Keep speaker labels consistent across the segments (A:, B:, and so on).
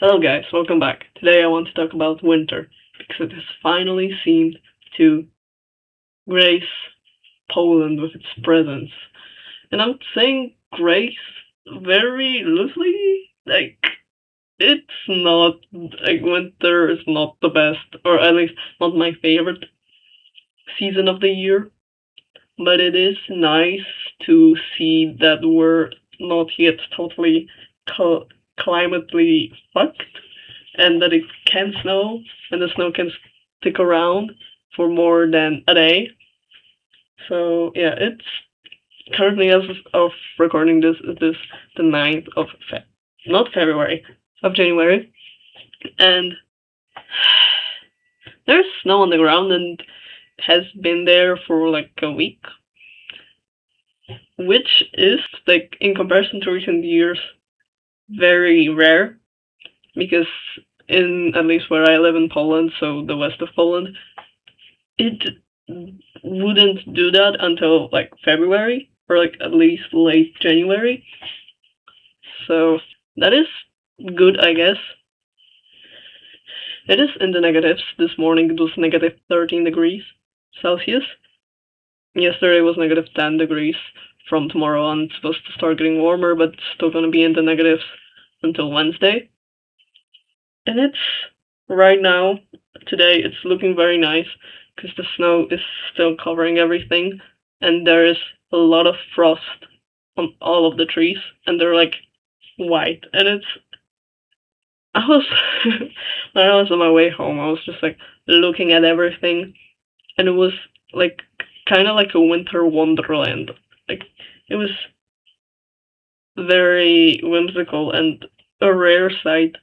A: Hello guys, welcome back. Today I want to talk about winter because it has finally seemed to grace Poland with its presence. And I'm saying grace very loosely. It's not, winter is not the best, or at least not my favorite season of the year. But it is nice to see that we're not yet totally climately fucked and that it can snow and the snow can stick around for more than a day. So yeah, it's currently as of recording this it is the 9th of not February, of January, and there's snow on the ground and has been there for like a week, which is like in comparison to recent years very rare because in at least where I live in Poland, so the west of Poland, it wouldn't do that until like February or like at least late January. So that is good, I guess. It is in the negatives. This morning it was negative 13 degrees Celsius. Yesterday was negative 10 degrees. From tomorrow on, it's supposed to start getting warmer, but it's still going to be in the negatives until Wednesday. And it's right now, today, it's looking very nice because the snow is still covering everything, and there is a lot of frost on all of the trees, and they're like white. And it's, I was, when I was on my way home, I was just like looking at everything, and it was like kind of like a winter wonderland. Like, it was very whimsical and a rare sight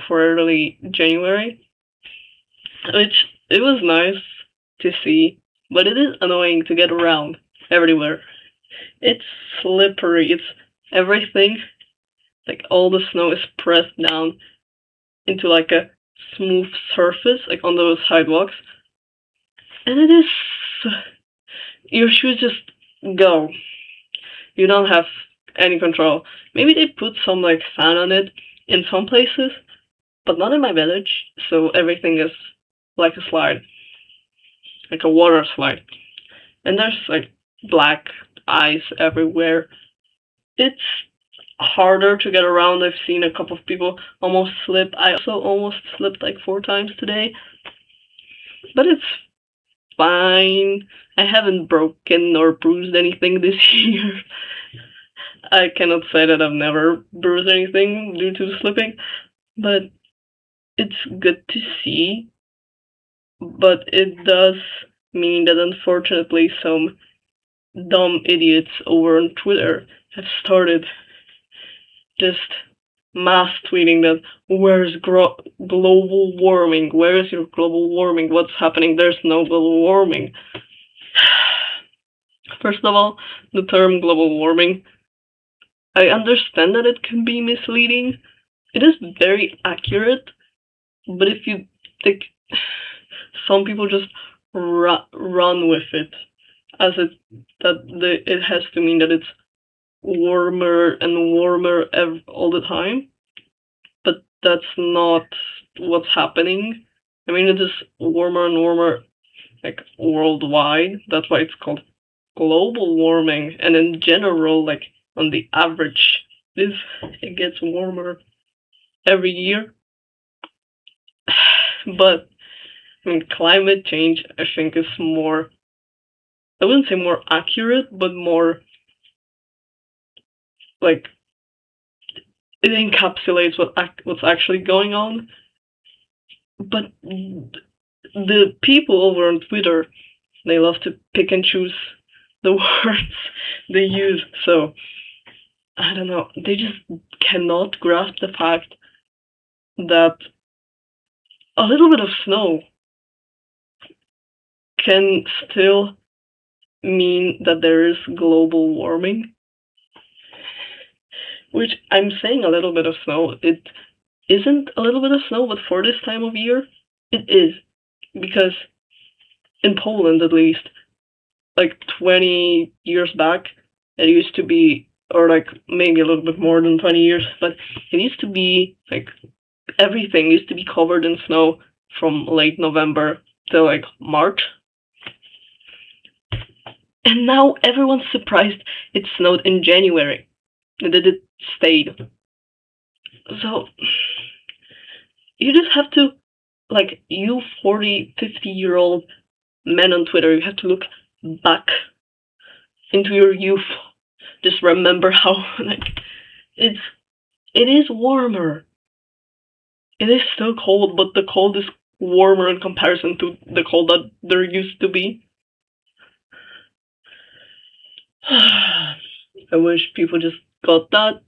A: for early January, which it was nice to see, but it is annoying to get around everywhere. It's slippery, it's everything, like all the snow is pressed down into like a smooth surface, like on those sidewalks, and it is, your shoes just go. You don't have any control. Maybe they put some like fan on it in some places, but not in my village, so everything is like a slide, like a water slide. And there's like black ice everywhere. It's harder to get around. I've seen a couple of people almost slip. I also almost slipped like 4 times today, but it's fine. I haven't broken or bruised anything this year. I cannot say that I've never bruised anything due to slipping, but it's good to see. But it does mean that unfortunately some dumb idiots over on Twitter have started just mass tweeting that where's global warming? Where is your global warming? What's happening? There's no global warming. First of all, the term global warming, I understand that it can be misleading. It is very accurate, but if you like, some people just run with it as it has to mean that it's warmer and warmer all the time, but that's not what's happening. I mean, it is warmer and warmer like worldwide. That's why it's called global warming, and in general, like on the average, it gets warmer every year. But I mean, climate change, I think, is more, I wouldn't say more accurate, but more like it encapsulates what's actually going on. But the people over on Twitter, they love to pick and choose the words they use. So I don't know. They just cannot grasp the fact that a little bit of snow can still mean that there is global warming. Which I'm saying a little bit of snow. It isn't a little bit of snow, but for this time of year, it is. Because in Poland, at least, like 20 years back, it used to be, or like maybe a little bit more than 20 years, but it used to be like everything used to be covered in snow from late November to like March. And now everyone's surprised it snowed in January and that it stayed. So you just have to, like, you 40, 50-year-old men on Twitter, you have to look back into your youth. Just remember how, like, it is warmer. It is still cold, but the cold is warmer in comparison to the cold that there used to be. I wish people just got that,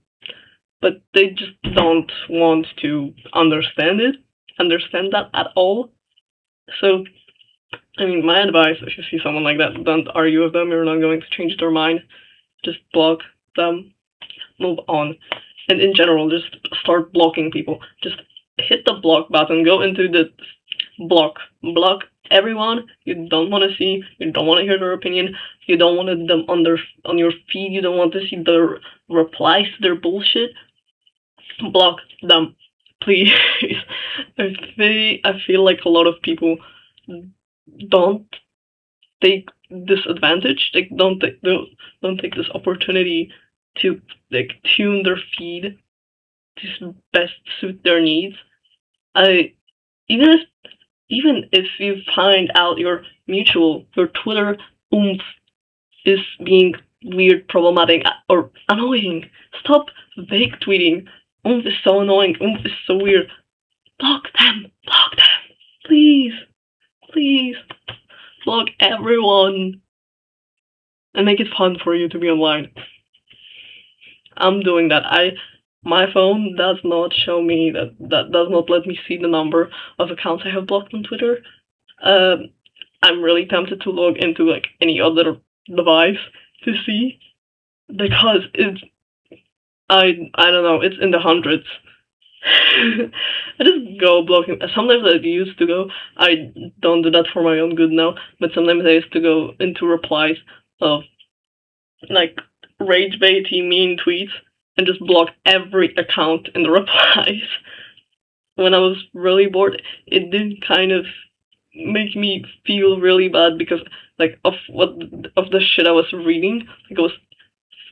A: but they just don't want to understand that at all. So, I mean, my advice, if you see someone like that, don't argue with them, you're not going to change their mind. Just block them, move on. And in general, just start blocking people. Just hit the block button, go into the block everyone you don't want to see, you don't want to hear their opinion, you don't want them on your feed, you don't want to see their replies to their bullshit. Block them, please. I feel like a lot of people don't take this advantage. They don't take this opportunity to like tune their feed to best suit their needs. Even if you find out your Twitter oomph is being weird, problematic, or annoying, stop vague tweeting. Oomph is so annoying. Oomph is so weird. Block them. Please. Block everyone. And make it fun for you to be online. I'm doing that. My phone does not show me that does not let me see the number of accounts I have blocked on Twitter. I'm really tempted to log into like any other device to see, because it's I don't know, it's in the hundreds. I just go blocking. Sometimes I used to go. I don't do that for my own good now, but sometimes I used to go into replies of like rage baity mean tweets and just block every account in the replies. When I was really bored, it did kind of make me feel really bad because like of the shit I was reading. Like I was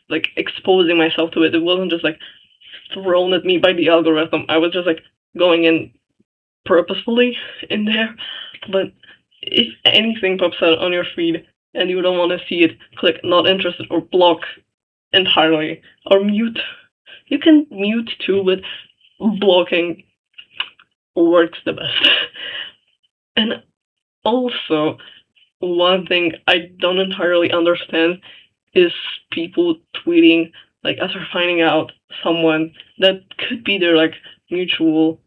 A: like exposing myself to it. It wasn't just like thrown at me by the algorithm. I was just like going in purposefully in there. But if anything pops out on your feed and you don't want to see it, click not interested or block entirely or mute. You can mute too, but blocking works the best. And also, one thing I don't entirely understand is people tweeting like after finding out someone that could be their like mutual,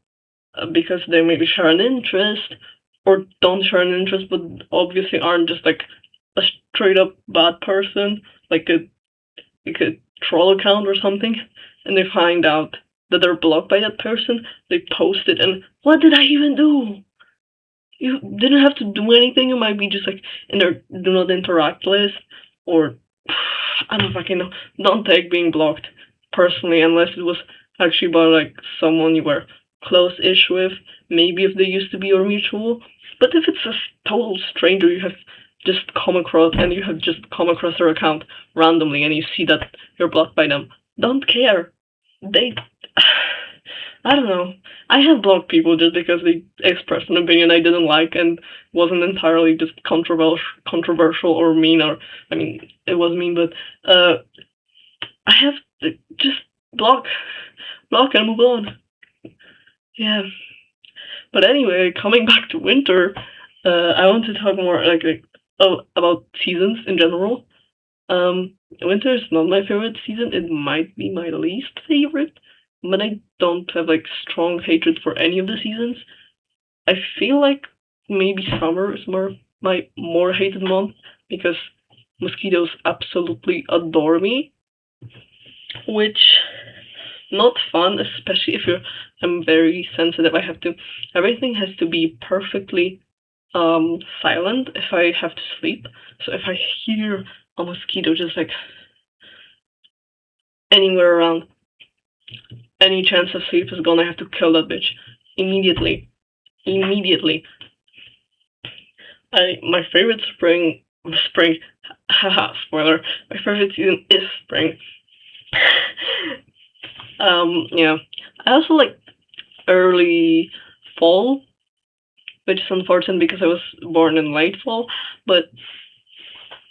A: because they maybe share an interest or don't share an interest, but obviously aren't just like a straight up bad person, like a troll account or something, and they find out that they're blocked by that person. They post it, and what did I even do? You didn't have to do anything. You might be just like in their do not interact list, or I don't fucking know. Don't take being blocked personally unless it was actually by like someone you were close-ish with. Maybe if they used to be your mutual. But if it's a total stranger you have just come across their account randomly and you see that you're blocked by them, don't care. They I don't know. I have blocked people just because they expressed an opinion I didn't like and wasn't entirely just controversial or mean, or I mean it was mean, but I have to just block and move on. Yeah. But anyway, coming back to winter, I want to talk more about seasons in general. Winter is not my favorite season. It might be my least favorite, but I don't have like strong hatred for any of the seasons. I feel like maybe summer is my more hated month because mosquitoes absolutely adore me, which not fun, especially if I'm very sensitive. Everything has to be perfectly silent if I have to sleep. So if I hear a mosquito just like anywhere around, any chance of sleep is gone. I have to kill that bitch. immediately. Immediately. My favorite spring, haha, spoiler. My favorite season is spring. Yeah. I also like early fall, which is unfortunate because I was born in late fall, but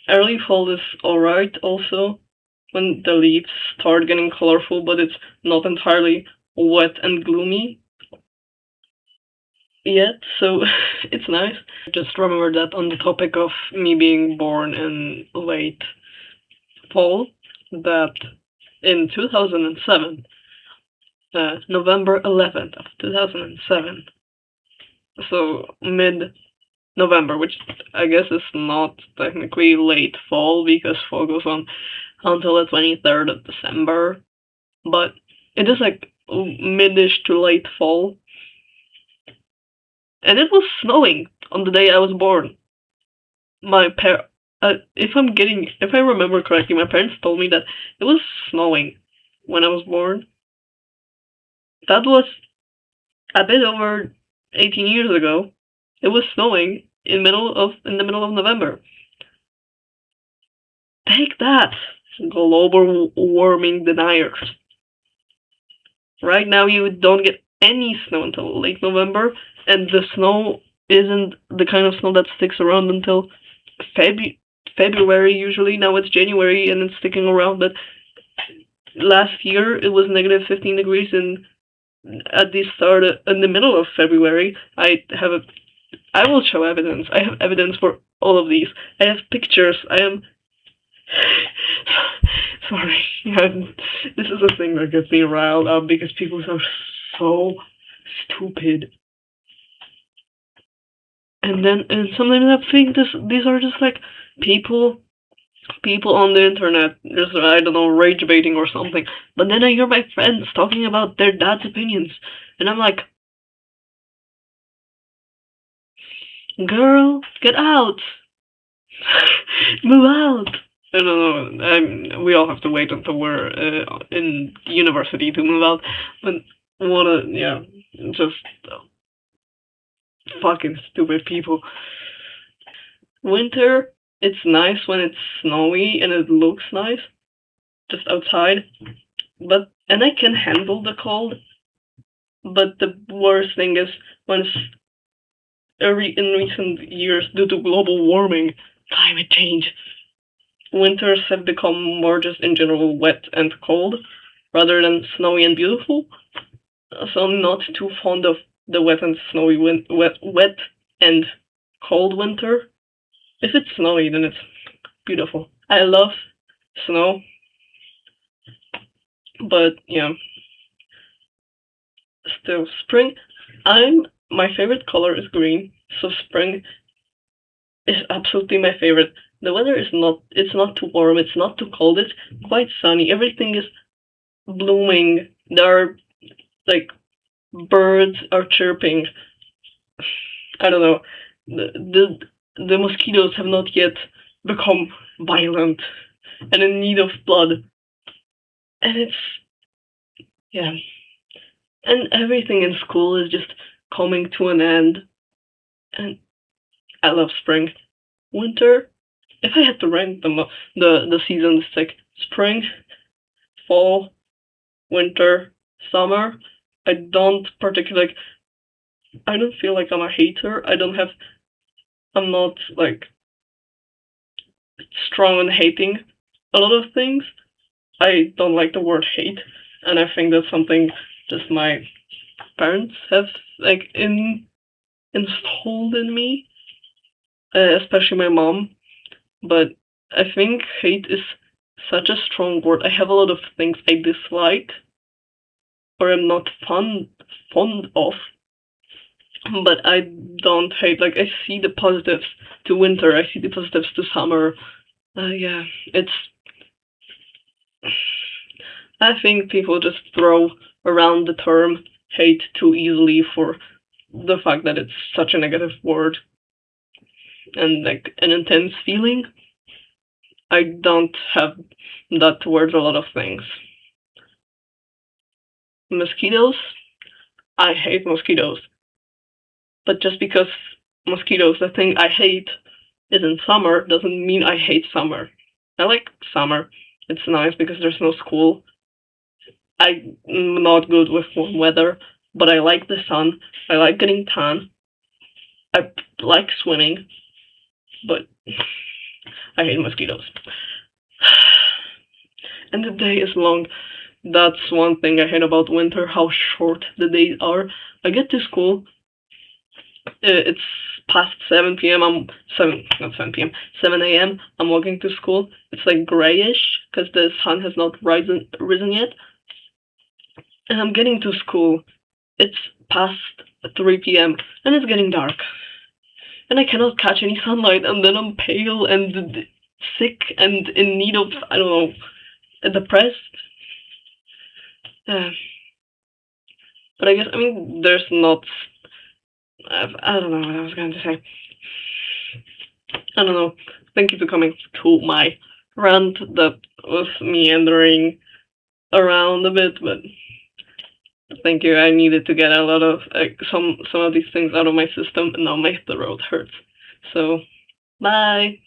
A: early fall is alright also when the leaves start getting colorful, but it's not entirely wet and gloomy yet, so it's nice. Just remember that on the topic of me being born in late fall, that in 2007, November 11th of 2007, so mid November, which I guess is not technically late fall because fall goes on until the 23rd of December, but it is like midish to late fall, and it was snowing on the day I was born. My if I remember correctly, my parents told me that it was snowing when I was born. That was a bit over 18 years ago. It was snowing in the middle of November. Take that, global warming deniers. Right now, you don't get any snow until late November, and the snow isn't the kind of snow that sticks around until February usually. Now it's January and it's sticking around, but last year it was negative 15 degrees and at the start in the middle of February. I will show evidence. I have evidence for all of these. I have pictures. I am sorry. This is a thing that gets me riled up because people are so stupid. And sometimes I think these are just like people on the internet, just I don't know, rage baiting or something. But then I hear my friends talking about their dad's opinions, and I'm like, girl, get out, move out. I don't know. We all have to wait until we're in university to move out. But yeah, just fucking stupid people. Winter, it's nice when it's snowy and it looks nice, just outside. And I can handle the cold. But the worst thing is when it's in recent years, due to global warming, climate change, winters have become more just in general wet and cold, rather than snowy and beautiful. So I'm not too fond of the wet and snowy wet and cold winter. If it's snowy, then it's beautiful. I love snow, but yeah, still spring. My favorite color is green, so spring is absolutely my favorite. The weather is it's not too warm, it's not too cold, it's quite sunny. Everything is blooming. There are like birds are chirping. I don't know. The mosquitoes have not yet become violent and in need of blood. And it's yeah. And everything in school is just coming to an end. And I love spring. Winter, if I had to rank the seasons, it's like spring, fall, winter, summer. I don't particularly like. I don't feel like I'm a hater. I'm not like strong on hating a lot of things. I don't like the word hate, and I think that's something just my parents have like installed in me, especially my mom. But I think hate is such a strong word. I have a lot of things I dislike or I'm not fond of, but I don't hate. Like I see the positives to winter. I see the positives to summer. Yeah, it's. I think people just throw around the term hate too easily for the fact that it's such a negative word and like an intense feeling. I don't have that towards a lot of things. Mosquitoes. I hate mosquitoes. But just because mosquitoes, the thing I hate, is in summer, doesn't mean I hate summer. I like summer. It's nice because there's no school. I'm not good with warm weather, but I like the sun. I like getting tan. I like swimming, but I hate mosquitoes. And the day is long. That's one thing I hate about winter, how short the days are. I get to school, it's past 7 p.m. I'm 7, not 7 p.m. 7 a.m. I'm walking to school. It's like grayish because the sun has not risen yet. And I'm getting to school. It's past 3 p.m. and it's getting dark. And I cannot catch any sunlight, and then I'm pale and sick and in need of, I don't know, depressed. Uh, but I guess, I mean, there's not. I don't know what I was going to say. I don't know. Thank you for coming to my rant that was meandering around a bit, but thank you. I needed to get a lot of some of these things out of my system, and now my throat hurts. So, bye.